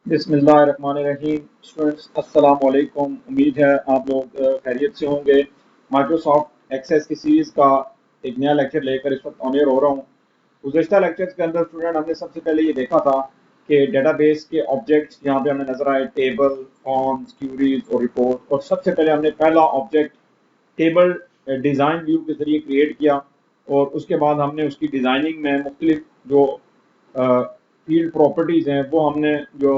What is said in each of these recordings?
बिस्मिल्लाहिर्रहमानिर्रहीम। स्टूडेंट्स अस्सलाम वालेकुम। उम्मीद है आप लोग खैरियत से होंगे। माइक्रोसॉफ्ट एक्सेस की सीरीज़ का एक नया लेक्चर लेकर इस वक्त ऑन एयर हो रहा हूँ। गुज़श्ता लेक्चर्स के अंदर स्टूडेंट हमने सबसे पहले ये देखा था कि डेटाबेस के ऑब्जेक्ट्स यहाँ पे हमें नजर आए, टेबल, फॉर्म्स, क्यूरीज और रिपोर्ट। और सबसे पहले हमने पहला ऑब्जेक्ट टेबल डिज़ाइन व्यू के जरिए क्रिएट किया और उसके बाद हमने उसकी डिज़ाइनिंग में मुख्तलिफ जो फील्ड प्रॉपर्टीज़ हैं वो हमने जो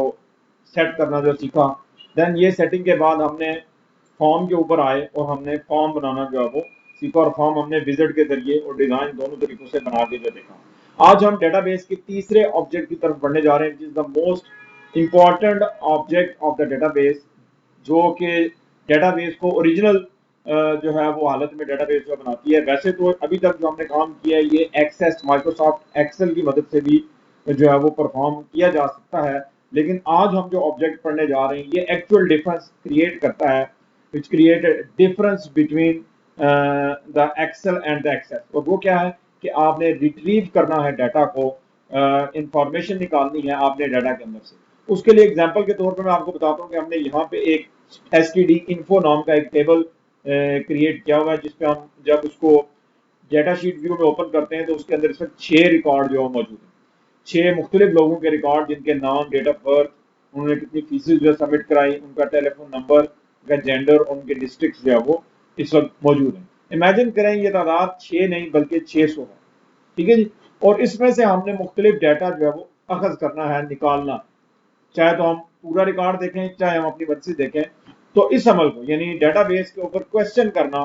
सेट करना जो सीखा। देन ये सेटिंग के बाद हमने फॉर्म के ऊपर आए और हमने फॉर्म बनाना जो है वो सीखा और फॉर्म हमने विजिट के जरिए और डिज़ाइन दोनों तरीकों से बना के जो देखा। आज हम डेटाबेस के तीसरे ऑब्जेक्ट की तरफ बढ़ने जा रहे हैं, which is the most important object of the database, जो कि डेटाबेस को ओरिजिनल जो है वो हालत में डेटाबेस जो बनाती है। वैसे तो अभी तक जो हमने काम किया है ये एक्सेस माइक्रोसॉफ्ट एक्सेल की मदद से भी जो है वो परफॉर्म किया जा सकता है, लेकिन आज हम जो ऑब्जेक्ट पढ़ने जा रहे हैं ये एक्चुअल डिफरेंस क्रिएट करता है, which create difference between the Excel and the Access. और वो क्या है कि आपने रिट्रीव करना है डाटा को, इंफॉर्मेशन निकालनी है आपने डाटा के अंदर से। उसके लिए एग्जांपल के तौर पर मैं आपको बताता हूँ कि हमने यहाँ पे एक एसटीडी इन्फो नाम का एक टेबल क्रिएट किया हुआ है, जिसपे हम जब उसको डेटा शीट व्यू में ओपन करते हैं तो उसके अंदर इस वक्त 6 रिकॉर्ड जो मौजूद हैं, 6 मुख्तलिफ लोगों के रिकॉर्ड, जिनके नाम, डेट ऑफ बर्थ, उन्होंने कितनी फीसिस जो सबमिट कराई, उनका टेलीफोन नंबर, उनका जेंडर और उनके डिस्ट्रिक्ट जो है वो इस वक्त मौजूद हैं। इमेजिन करें ये तादाद 6 नहीं बल्कि 600 है। ठीक है जी। और इसमें से हमने मुख्तलिफ डाटा जो है वो अखज करना है, निकालना है। चाहे तो हम पूरा रिकॉर्ड देखें, चाहे हम अपनी मर्जी से देखें। तो इस अमल को यानी डेटाबेस के ऊपर क्वेश्चन करना,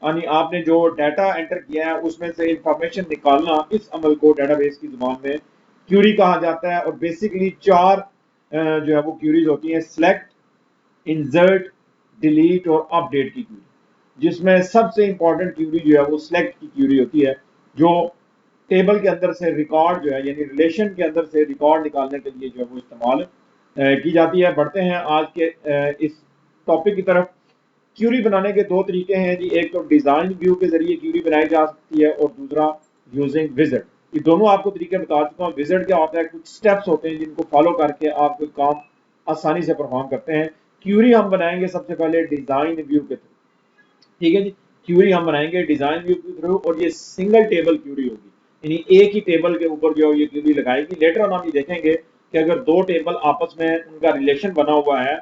यानी आपने जो डाटा एंटर किया है उसमें से इंफॉर्मेशन निकालना, इस अमल को डेटाबेस की जुबान में क्यूरी कहा जाता है। और बेसिकली 4 जो है वो क्यूरीज होती हैं: सिलेक्ट, इंसर्ट, डिलीट और अपडेट की क्यूरी, जिसमें सबसे इंपॉर्टेंट क्यूरी जो है वो सिलेक्ट की क्यूरी होती है, जो टेबल के अंदर से रिकॉर्ड जो है यानी रिलेशन के अंदर से रिकॉर्ड निकालने के लिए जो है वो इस्तेमाल की जाती है। बढ़ते हैं आज के इस टॉपिक की तरफ। क्यूरी बनाने के दो तरीके हैं जी, एक तो डिजाइन व्यू के जरिए क्यूरी बनाई जा सकती है और दूसरा यूजिंग विजिट। ये दोनों आपको तरीके बता चुका हूँ। विजिट क्या होता है, कुछ स्टेप्स होते हैं जिनको फॉलो करके आप कोई काम आसानी से परफॉर्म करते हैं। क्यूरी हम बनाएंगे सबसे पहले डिजाइन व्यू के थ्रू। ठीक है जी। क्यूरी हम बनाएंगे डिजाइन व्यू के थ्रू और ये सिंगल टेबल क्यूरी होगी, यानी एक ही टेबल के ऊपर जो ये क्यूरी लगाएगी। लेटर ऑन हम ये देखेंगे कि अगर दो टेबल आपस में उनका रिलेशन बना हुआ है,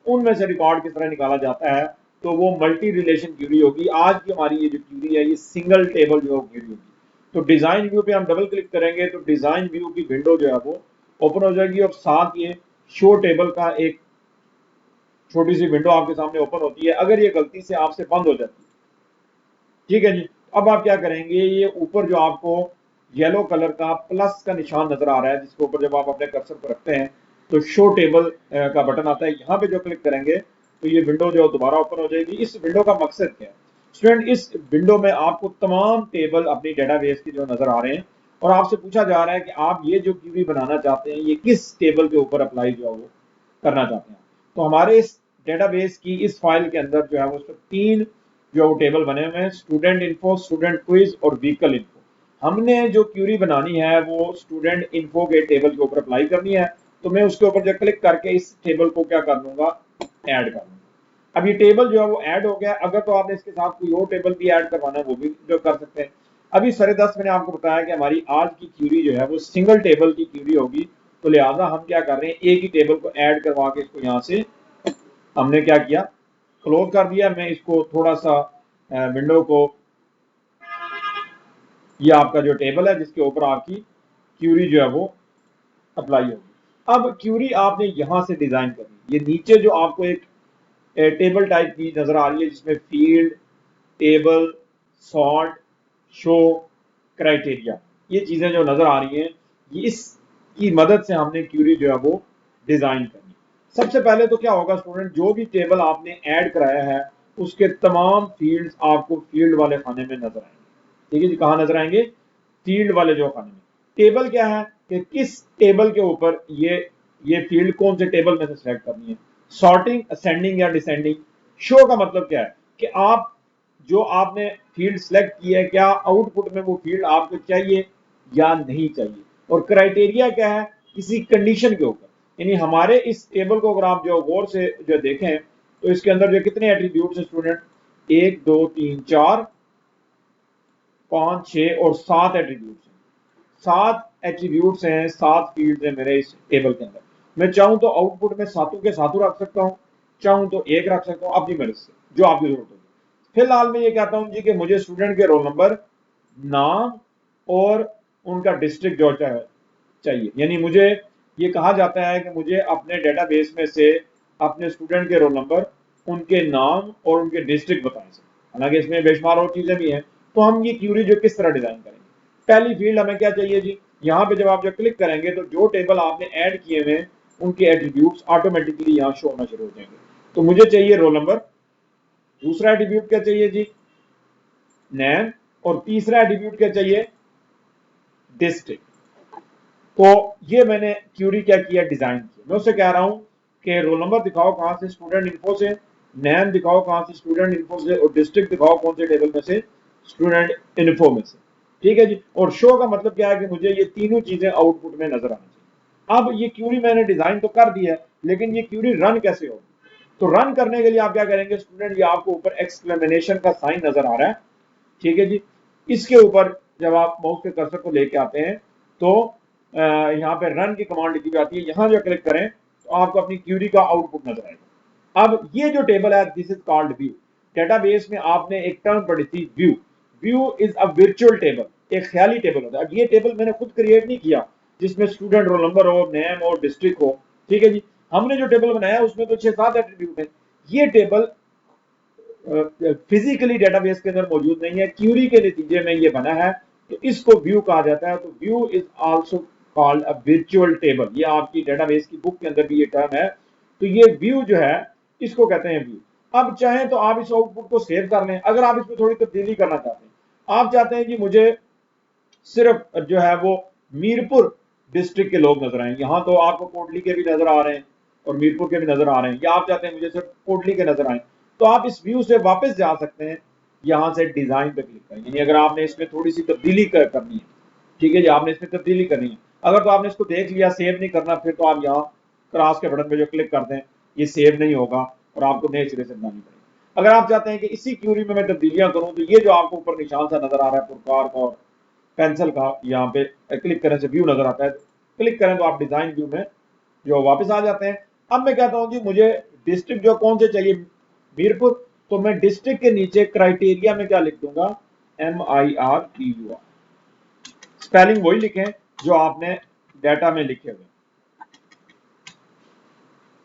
उनमें से रिकॉर्ड किस तरह निकाला जाता है, तो वो मल्टी रिलेशन क्यूरी होगी। आज की हमारी ये जो क्यूरी है ये सिंगल टेबल जो क्यूरी होगी। तो डिजाइन व्यू पे हम डबल क्लिक करेंगे तो डिजाइन व्यू की विंडो जो है वो ओपन हो जाएगी और साथ ये शो टेबल का एक छोटी सी विंडो आपके सामने ओपन होती है। अगर ये गलती से आपसे बंद हो जाती है, ठीक है जी, अब आप क्या करेंगे, ये ऊपर जो आपको येलो कलर का प्लस का निशान नजर आ रहा है, जिसके ऊपर जब आप अपने कर्सर को रखते हैं तो शो टेबल का बटन आता है, यहाँ पे जो क्लिक करेंगे तो ये विंडो जो दोबारा ओपन हो जाएगी। इस विंडो का मकसद क्या है स्टूडेंट, इस विंडो में आपको तमाम टेबल अपनी डेटाबेस के जो नजर आ रहे हैं और आपसे पूछा जा रहा है कि आप ये जो क्यूरी बनाना चाहते हैं ये किस टेबल के ऊपर अप्लाई जो है वो करना चाहते हैं। तो हमारे इस डेटाबेस की इस फाइल के अंदर जो है वो उसमें 3 जो वो टेबल बने हुए हैं: स्टूडेंट इन्फो, स्टूडेंट क्विज और व्हीकल इन्फो। हमने जो क्यूरी बनानी है वो स्टूडेंट इन्फो के टेबल के ऊपर अप्लाई करनी है। तो मैं उसके ऊपर जो क्लिक करके इस टेबल को क्या कर लूंगा, ऐड कर लूंगा। अब ये टेबल जो है वो ऐड हो गया। अगर तो आपने इसके साथ कोई और टेबल भी ऐड करवाना है वो भी जो कर सकते हैं। अभी 10:30 मैंने आपको बताया कि हमारी आज की क्यूरी जो है वो सिंगल टेबल की क्यूरी होगी। तो लिहाजा हम क्या कर रहे हैं, एक ही टेबल को ऐड करवा के इसको यहाँ से हमने क्या किया, क्लोज कर दिया। मैं इसको थोड़ा सा विंडो को, ये आपका जो टेबल है जिसके ऊपर आपकी क्यूरी जो है वो अप्लाई होगी। अब क्यूरी आपने यहां से डिजाइन करनी। ये नीचे जो आपको एक टेबल टाइप की नजर आ रही है जिसमें field, table, sort, show, criteria, ये चीजें जो नजर आ रही हैं, ये इसकी मदद से हमने क्यूरी जो है वो डिजाइन करनी। सबसे पहले तो क्या होगा स्टूडेंट, जो भी टेबल आपने ऐड कराया है उसके तमाम फील्ड्स आपको फील्ड वाले खाने में नजर आएंगे। ठीक है जी, कहाँ नजर आएंगे, फील्ड वाले जो खाने में। टेबल क्या है कि किस टेबल के ऊपर ये फील्ड कौन से टेबल में से सेलेक्ट करनी है, सॉर्टिंग, असेंडिंग या डिसेंडिंग। शो का मतलब क्या है कि आप जो आपने फील्ड सेलेक्ट की है क्या आउटपुट में वो फील्ड आपको चाहिए या नहीं चाहिए। और क्राइटेरिया क्या है, किसी कंडीशन के ऊपर, यानी हमारे इस टेबल को अगर आप जो गौर से जो देखें तो इसके अंदर जो कितने एट्रीब्यूट्स हैं स्टूडेंट, 1 2 3 4 5 6 और 7 एट्रीब्यूट्स हैं। 7 एट्रीब्यूट्स हैं, 7 फील्ड्स हैं मेरे इस टेबल के अंदर। मैं चाहूं तो आउटपुट में सातों के सातों रख सकता हूं, चाहूं तो एक रख सकता हूं, अपनी मर्जी से जो आपकी जरूरत होगी। फिलहाल मैं ये कहता हूं जी कि मुझे स्टूडेंट के रोल नंबर, नाम और उनका डिस्ट्रिक्ट जो चाहिए। यानी मुझे ये कहा जाता है कि मुझे अपने डेटाबेस में से अपने स्टूडेंट के रोल नंबर, उनके नाम और उनके डिस्ट्रिक्ट बताएं। हालांकि इसमें बेशुमार और चीजें भी हैं। तो हम ये क्यूरी जो किस तरह डिजाइन करेंगे, पहली फील्ड हमें क्या चाहिए जी, यहाँ पे जब आप जो क्लिक करेंगे तो जो टेबल आपने ऐड किए हुए उनके एट्रीब्यूट्स ऑटोमेटिकली यहाँ शो होना शुरू हो जाएंगे। तो मुझे चाहिए रोल नंबर, दूसरा एट्रीब्यूट क्या चाहिए जी, नेम, और तीसरा एट्रीब्यूट क्या चाहिए, डिस्ट्रिक्ट। तो ये मैंने क्यूरी क्या किया, डिजाइन किया। मैं उससे कह रहा हूं कि रोल नंबर दिखाओ कहां से, स्टूडेंट इन्फो से, नेम दिखाओ कहां से, स्टूडेंट इन्फो से, और डिस्ट्रिक्ट दिखाओ कौन से टेबल में से, स्टूडेंट इन्फो में से। ठीक है जी। और शो का मतलब क्या है कि मुझे ये तीनों चीजें आउटपुट में नजर आनी चाहिए। अब ये क्यूरी मैंने डिजाइन तो कर दिया है, लेकिन ये क्यूरी रन कैसे होगी? तो रन करने के लिए आप क्या करेंगे स्टूडेंट, ये आपको ऊपर एक्सक्लेमेशन का साइन नजर आ रहा है, ठीक है जी। इसके ऊपर जब आप माउस के कर्सर को लेके आते हैं तो यहाँ पे रन की कमांड लिखी हुई आती है, यहाँ जो क्लिक करें तो आपको अपनी क्यूरी का आउटपुट नजर आएगा। अब ये जो टेबल है, this is called view. Database में आपने एक टर्म पढ़ी थी, view. View is a virtual table, एक ख्याली टेबल होता है। अब ये टेबल मैंने खुद क्रिएट नहीं किया जिसमें स्टूडेंट रोल नंबर हो, नेम और डिस्ट्रिक्ट हो, ठीक है जी। हमने जो टेबल बनाया उसमें तो 6-7 एट्रीब्यूट है। ये टेबल फिजिकली डेटाबेस के अंदर मौजूद नहीं है, क्यूरी के नतीजे में ये बना है, तो इसको व्यू कहा जाता है। तो view is also called a virtual table. ये आपकी डेटाबेस की बुक के अंदर भी ये टर्म है। तो ये व्यू जो है इसको कहते हैं व्यू। अब चाहें तो आप इस आउटपुट को सेव कर लें, अगर आप इसमें थोड़ी तब्दीली करना चाहते हैं। आप चाहते हैं कि मुझे सिर्फ जो है वो मीरपुर डिस्ट्रिक्ट के लोग नजर आए, यहाँ तो आपको कोटली के भी नजर आ रहे हैं और मीरपुर के भी नजर आ रहे हैं, या आप चाहते हैं मुझे सिर्फ कोटली के नजर आए, तो आप इस व्यू से वापस जा सकते हैं, यहाँ से डिजाइन पे क्लिक करें। यानी अगर आपने इसमें थोड़ी सी तब्दीली करनी है, ठीक है जी, आपने इसमें तब्दीली करनी है। अगर तो आपने इसको देख लिया, सेव नहीं करना, फिर तो आप यहाँ क्रॉस के बटन पे जो क्लिक करते हैं ये सेव नहीं होगा और आपको नए सिरे से बनानी पड़ेगी। अगर आप चाहते हैं कि इसी क्यूरी में मैं तब्दीलियां करूं, तो ये जो आपको ऊपर निशान सा नजर आ रहा है पुरकार का और पेंसिल का, यहाँ पे क्लिक करने से व्यू नजर आता है, क्लिक करें तो आप डिजाइन व्यू में जो वापस आ जाते हैं। अब मैं कहता हूं जी मुझे डिस्ट्रिक्ट जो कौन से चाहिए, मीरपुर, तो मैं डिस्ट्रिक्ट के नीचे क्राइटेरिया में क्या लिख दूंगा, MIRPUR। स्पेलिंग वही लिखें जो आपने डाटा में लिखे हुए,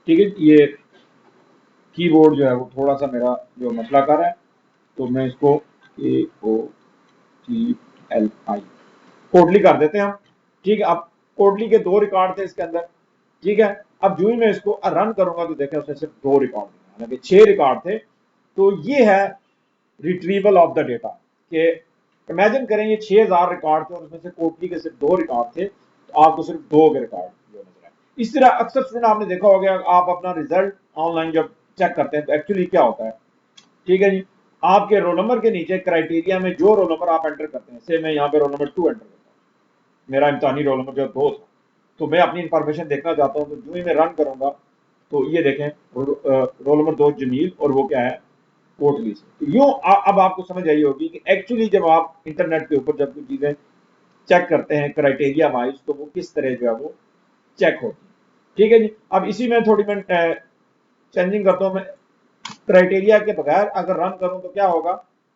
ठीक है। ये कीबोर्ड जो है वो थोड़ा सा मेरा जो मसला कर रहा है, तो मैं इसको KOTLI कोटली कर देते हैं हम, ठीक है। अब कोटली के 2 रिकॉर्ड थे इसके अंदर, ठीक है। अब जो ही मैं इसको रन करूंगा तो देखें उसमें सिर्फ 2 रिकॉर्ड, हालांकि 6 रिकॉर्ड थे। तो ये है रिट्रीवल ऑफ द डेटा के, इमेजिन करें ये 6000 रिकॉर्ड थे और उसमें से कोटली के सिर्फ 2 रिकॉर्ड थे, तो आपको सिर्फ 2 के रिकॉर्ड जो नजर आए। इस तरह अक्सर स्टूडेंट आपने देखा होगा, आप अपना रिजल्ट ऑनलाइन जब चेक करते हैं तो एक्चुअली क्या होता है, ठीक है जी, आपके रोल नंबर के नीचे क्राइटेरिया में जो रोल नंबर आप एंटर करते हैं, से मैं यहाँ पे रोल नंबर 2 एंटर करता हूँ, मेरा इम्तहानी रोल नंबर जो 2 था, तो मैं अपनी इंफॉर्मेशन देखना चाहता हूँ, तो जो ही मैं रन करूंगा तो ये देखें रोल नंबर 2 जमील, और वो क्या है, कोटली से। तो यूं अब आपको समझ आई होगी कि एक्चुअली जब आप इंटरनेट के ऊपर जब कुछ चीजें चेक करते हैं क्राइटेरिया वाइज, तो वो किस तरह जो है वो चेक होती है, ठीक है जी। अब इसी में थोड़ी मैं चेंजिंग करता हूँ, मैं क्राइटेरिया के बगैर अगर रन करूं तो क्या होगा,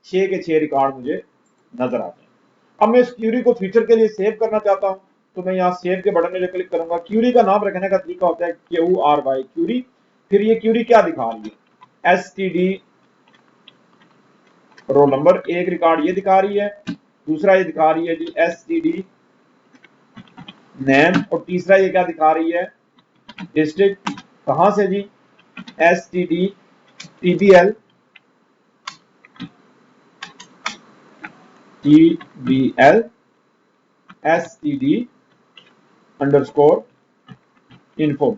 6 के 6 रिकॉर्ड मुझे नजर आते हैं। अब मैं इस क्यूरी को फीचर के लिए सेव करना चाहता हूं, तो मैं यहाँ सेव के बटन में जो क्लिक करूंगा, क्यूरी का नाम रखने का तरीका होता है QRY क्यूरी। फिर ये क्यूरी क्या दिखा रही है, STD रोल नंबर, एक रिकॉर्ड ये दिखा रही है, दूसरा ये दिखा रही है जी STD नेम, और तीसरा ये क्या दिखा रही है, डिस्ट्रिक्ट। कहां से जी, STD TBL STD underscore info.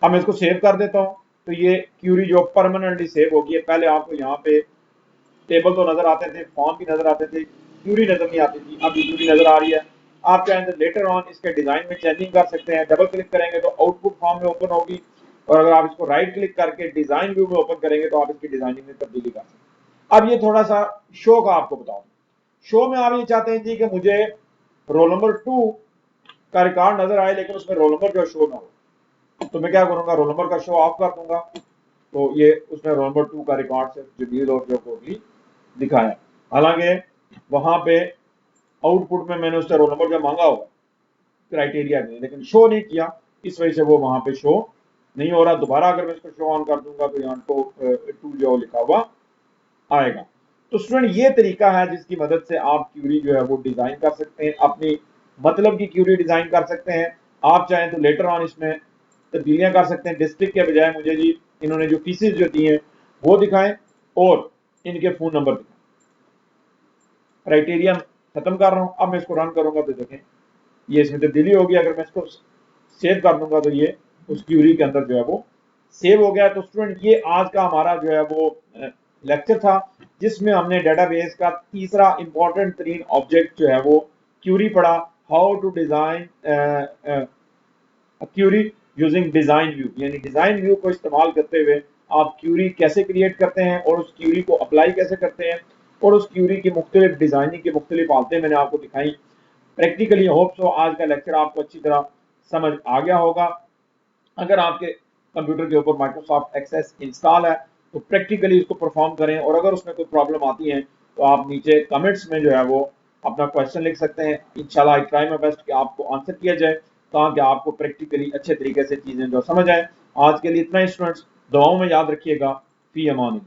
अब मैं इसको सेव कर देता हूं, तो ये क्यूरी जो परमानेंटली सेव होगी। पहले आपको यहाँ पे टेबल तो नजर आते थे, फॉर्म भी नजर आते थे, क्यूरी नजर नहीं आती थी, अब ये क्यूरी नजर आ रही है। आप चाहें तो लेटर ऑन इसके डिजाइन में चेंजिंग कर सकते हैं। डबल क्लिक करेंगे तो आउटपुट फॉर्म में ओपन होगी, और अगर आप इसको राइट क्लिक करके डिजाइन व्यू में ओपन करेंगे तो आप इसकी डिजाइनिंग में तब्दीली कर सकते हैं। अब ये थोड़ा सा शो का आपको बताऊं। शो में आप ये चाहते हैं जी कि मुझे रोल नंबर 2 का रिकॉर्ड नजर आए लेकिन उसमें रोल नंबर जो शो ना हो, तो मैं क्या करूंगा, रोल नंबर का शो ऑफ कर दूंगा, तो ये उसमें रोल नंबर 2 का रिकॉर्ड सिर्फ जमील और जो कोहली दिखाया। हालांकि वहां पे आउटपुट में मैंने उससे रोल नंबर जो मांगा होगा क्राइटेरिया नहीं, लेकिन शो नहीं किया, इस वजह से वो वहां पे शो नहीं हो रहा। दोबारा अगर मैं इसको शो ऑन कर दूंगा तो यहाँ टू जो लिखा हुआ आएगा। तो स्टूडेंट ये तरीका है जिसकी मदद से आप क्यूरी जो है वो डिजाइन कर सकते हैं, अपनी मतलब की क्यूरी डिजाइन कर सकते हैं। आप चाहें तो लेटर ऑन इसमें तब्दीलियां कर सकते हैं। डिस्ट्रिक्ट के बजाय मुझे जी इन्होंने जो फीसिस जो दी हैं वो दिखाएं और इनके फोन नंबर दिखाएं। क्राइटेरिया खत्म कर रहा हूं। अब मैं इसको रन करूंगा तो देखें ये इसमें तब्दीली होगी। अगर मैं इसको सेव कर दूंगा तो ये उस क्यूरी के अंदर जो है वो सेव हो गया। तो स्टूडेंट ये आज का हमारा जो है वो लेक्चर था जिसमें हमने डेटाबेस का तीसरा इंपॉर्टेंट तरीन ऑब्जेक्ट जो है वो क्यूरी पढ़ा। How to design query using design view, यानी डिजाइन व्यू को इस्तेमाल करते हुए आप क्यूरी कैसे क्रिएट करते हैं और उस क्यूरी को अप्लाई कैसे करते हैं, और उस क्यूरी की मुख्तलिफ डिजाइनिंग की मुख्तलिफ हालतें मैंने आपको दिखाई प्रैक्टिकली। होप सो आज का लेक्चर आपको अच्छी तरह समझ आ गया होगा। अगर आपके कंप्यूटर के ऊपर माइक्रोसॉफ्ट एक्सेस इंस्टॉल है तो प्रैक्टिकली इसको परफॉर्म करें, और अगर उसमें कोई प्रॉब्लम आती है तो आप नीचे कमेंट्स में जो है वो अपना क्वेश्चन लिख सकते हैं। इंशाल्लाह आई ट्राई माय बेस्ट कि आपको आंसर किया जाए ताकि आपको प्रैक्टिकली अच्छे तरीके से चीजें जो समझ आए। आज के लिए इतना ही स्टूडेंट्स, दुआओं में याद रखिएगा। फी अमान।